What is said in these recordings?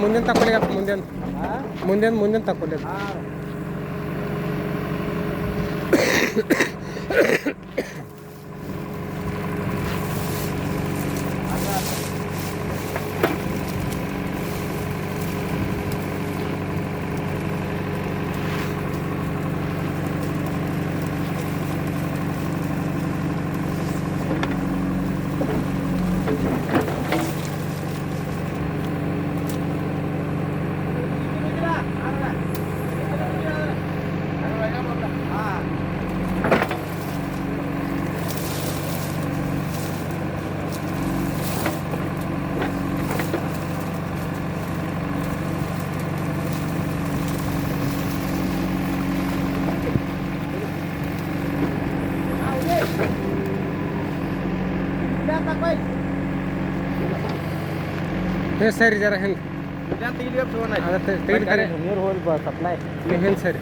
ಮುಂದಿನ ತಕೊಳ್ಳಿ ಮುಂದಿನ ತಕೊಳ್ಳಿ ಸರಿ ಜರ ಹೆಂಗೆ ನೀರು ಹೋಗಿ ಸಪ್ಲೈ ಹೆಂಗೆ ಸರಿ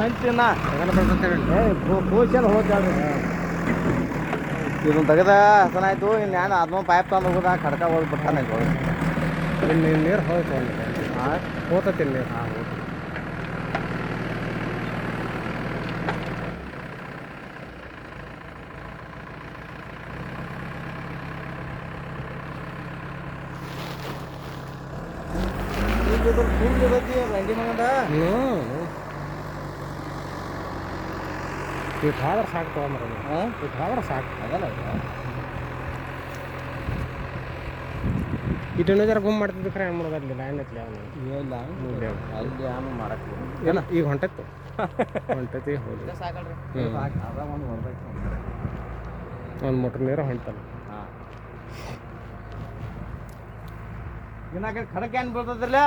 ಹಂಚಿನ ಹೋಗ್ತಾಳ್ರಿ ಇದೊಂದು ತೆಗೆದ ಹಸನಾಯ್ತು ಇನ್ನು ಅದೊಂದು ಪೈಪ್ ತಂದು ಹೋಗೋದ ಕಡ್ಕ ಹೋಗ್ಬಿಡ್ತಾನೆ ನೀರು ಹೋಯ್ತು ಹೋಗ್ತತಿ ನೀರು ರಂಡಿ ಮಗಂದ ಇಟ್ಟು ಹೋದ್ರೆ ಸಾಕು ತೊಗೊಂಡ್ರ ಇಟ್ಟು ಹೋದ್ರೆ ಸಾಕು ಅದಲ್ಲ ಇಟ್ಟು ಜರ ಗುಮ್ ಮಾಡ್ತಿದ್ದು ಖರೆ ಏನು ಮಾಡೋದು ಅಲ್ಲಿ ಲೈನ್ ಐತ್ಲಿ ಅವನು ಇಲ್ಲ ಅಲ್ಲಿ ಏನು ಮಾಡಕ್ಕೆ ಇಲ್ಲ ಈಗ ಹೊಂಟೈತು ಹೋಗಿ ಒಂದು ಮೋಟ್ರ್ ನೀರು ಹೊಂಟಲ್ಲ ಇನ್ನ ಖಡಕ್ ಏನ್ ಬರ್ತದ್ರಲ್ಲ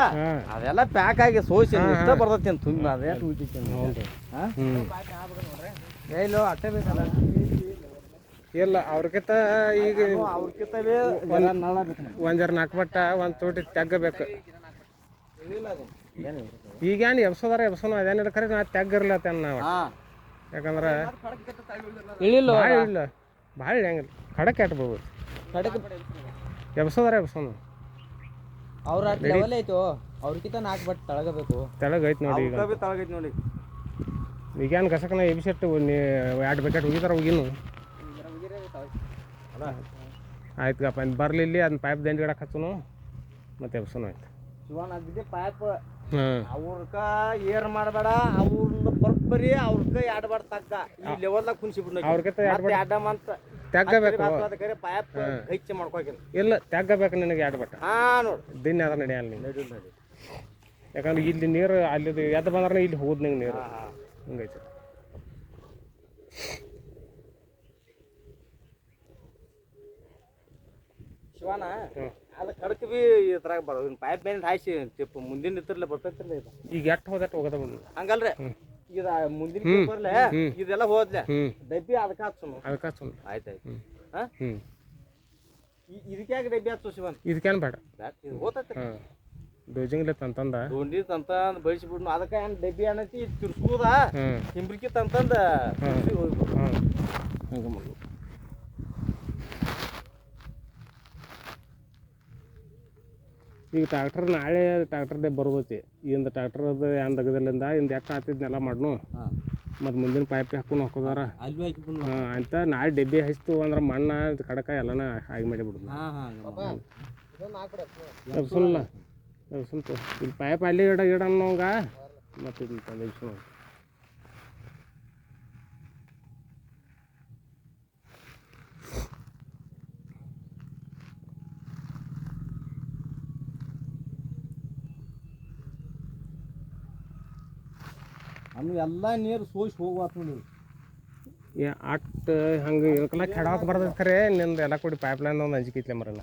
ಅದೆಲ್ಲ ಪ್ಯಾಕ್ ಆಗಿ ಸೋಸಿ ಇಷ್ಟ ಬರ್ತೈತಿ ತುಂಬ ಅದೇ ಎಲ್ಲೋ ಅಟ್ಟೆ ಬೇಕಲ್ಲ ಇಲ್ಲ ಅವ್ರಕಿಂತ ಈಗ ಒಂದ್ ಜರ ನಾಲ್ಕು ಒಂದು ತೋಟಿ ತೆಗ್ಗಬೇಕು ಈಗೇನು ಎಬ್ಸೋನು ಅದೇನಿಲ್ಲ ಖರೆ ನಾ ತೆಗ್ಗಿರ್ಲತ್ತೇನ ನಾವು ಯಾಕಂದ್ರೆ ಇಲ್ಲ ಭಾಳ ಹೆಂಗಿಲ್ಲ ಖಡಕ್ ಇಟ್ಬೋದು ಎಬ್ಸೋನು ಅವ್ರ ಲೆವೆಲ್ ಐತು ಅವ್ರಕಿಂತ 4 ಬಟ್ ತಳಗಬೇಕು ತೆಳಗೈತೆ ನೋಡಿ ಈಗ ತಳಗೈತೆ ನೋಡಿ ಈಗೇನು ಗಸಕನ ಎಬ್ಸಿಟ್ಟು 2 ಬಕೆಟ್ ಹೋಗಿದಾರ ಹೋಗಿನು ಆಯ್ತು ಗಪ್ಪ ಬರ್ಲಿಲ್ಲಿ ಅದನ್ನ ಪೈಪ್ ದಂಡಿ ಗಿಡಕ್ಕೆ ಹಚ್ಚನು ಮತ್ತೆ ಎಬ್ಸೋನು ಆಯ್ತು ಶಿವನ್ ಅದಿದೆ ಪೈಪ್ ಅವ್ರಕ ಏರ್ ಮಾಡಬೇಡ ಅವ್ರನ್ನ ಬರ್ಬರಿ ಅವ್ರಕ 2 ಬಾರ್ ತಗ್ಗ ಈ ಲೆವೆಲ್ದಾಗ ಕುಣಿಸಿಬಿಡ್ನ ಅವ್ರಕಿಂತ 2 ಮಂತ್ ತೆಗ್ಗಬೇಕು ಪೈಪ್ ಹೆಚ್ಚು ಮಾಡ್ಕೋಕಿಲ್ಲ ಇಲ್ಲ ತೆಗ್ಗಬೇಕು ನಿನಗೆ 2 ಬಟ್ ನೋಡು ದಿನ ಅದ ನಡೆಯಲ್ಲ ನೀನು ಯಾಕಂದ್ರೆ ಇಲ್ಲಿ ನೀರು ಅಲ್ಲಿ ಎದ್ದು ಬಂದ್ರೆ ಇಲ್ಲಿ ಹೋದ್ನಂಗೆ ನೀರು ಹಿಂಗೈತೆ. ಶಿವನ ಅದು ಕಡಕ್ ಬಿ ಇದ್ರಾಗ ಬರೋ ಪೈಪ್ ಲೈನ್ ಹಾಯಿಸಿ ಮುಂದಿನ ನಿಂತಿರ್ಲಿ ಬರ್ತೈತಿರ್ಲಿ ಇದು. ಈಗ ಎಟ್ಟು ಹೋದಟ್ಟು ಹೋಗದ ಬಂದು ಹಂಗಲ್ರಿ ಇದು ಮುಂದಿನ ಬರ್ಲೆ ಇದೆಲ್ಲ ಹೋದ್ಲೆ ಡಬ್ಬಿ ಅದಕ್ಕೆ ಹಚ್ಚು ಅದಕ್ಕೆ ಹಚ್ಚು. ಆಯ್ತಾಯ್ತು. ಇದಕ್ಕೆ ಯಾಕೆ ಡಬ್ಬಿ ಹಚ್ಚು ಶಿವನ್? ಇದಕ್ಕೇನು ಬೇಡ, ಇದು ಹೋತೈತಿ. ಡೋಜಿಂಗ್ಲೆ ತಂತಂದ ದೊಂಡಿ ತಂತಂದ್ ಬಳಿಸಿಬಿಡ್ನು. ಅದಕ್ಕೆ ಏನು ಡಬ್ಬಿ ಏನೈತಿ ತಿರ್ಸುದ ಹಿಂಬ್ರಿಕಿ ತಂತಂದ ಹೋಗ್ಬಿಡು. ಹಂಗೆ ಮಾಡು. ಈಗ ಟ್ರ್ಯಾಕ್ಟರ್ ನಾಳೆ ಟ್ರ್ಯಾಕ್ಟರ್ದೇ ಬರ್ತೈತಿ. ಇಂದ ಟ್ರ್ಯಾಕ್ಟರ್ ಅದು ಏನು ತೆಗದಲ್ಲಿಂದ ಇಂದ ಎಕ್ಕ ಹಾತಿದ್ನೆಲ್ಲ ಮಾಡ್ನು ಮತ್ತು ಮುಂದಿನ ಪೈಪ್ ಹಾಕೊಂಡು ಹಾಕೋದಾರ ಅಂತ ನಾಳೆ ಡಬ್ಬಿ ಹಚ್ತು ಅಂದ್ರೆ ಮಣ್ಣು ಕಡಕ ಎಲ್ಲನ ಹಾಗೆ ಮಾಡಿಬಿಡುದು. ಸುಲ್ಲ ಸ್ವಲ್ಪ ಇಲ್ಲಿ ಪೈಪ್ ಅಲ್ಲಿ ಗಿಡ ಅನ್ನೋಂಗ ಮತ್ತು ಇದನ್ನ ತಂದು ನಮ್ಗೆ ಎಲ್ಲ ನೀರು ಸೋಸಿ ಹೋಗ್ವಾತ್ ನೋಡಿ. ಅಟ್ ಹಂಗೆ ಇವಕ್ಕೆಲ್ಲ ಕೆಡಾಕ್ ಬರ್ತೈತೆ ಖರೆ ನಿಂದು ಎಲ್ಲ ಕೂಡಿ ಪೈಪ್ ಲೈನ್ ಒಂದು ಅಂಜಿಕೆ ಐತ್ಲೆ ಮರನ.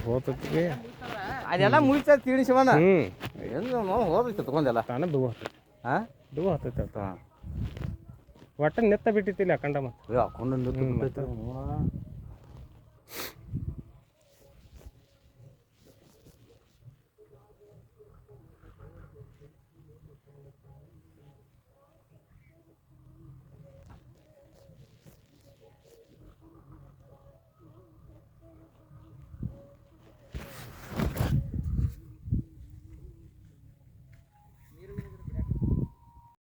ಹೋತೈತಿ ಅದೆಲ್ಲ ಮುಗಿತ ತಿಳಿಸಿವನ. ಏನು ಹೋದೈತಿ ತಗೊಂಡೆಲ್ಲ ತಾನೇ ದುವು ಹತ್ತೈತಿ. ದುವು ಹತ್ತೈತಿ ಅಂತ ಒಟ್ಟು ನೆತ್ತ ಬಿಟ್ಟಿತ್ತಿಲ್ಲ ಅಖಂಡ ಮತ್ತೆ ಹಾಕೊಂಡು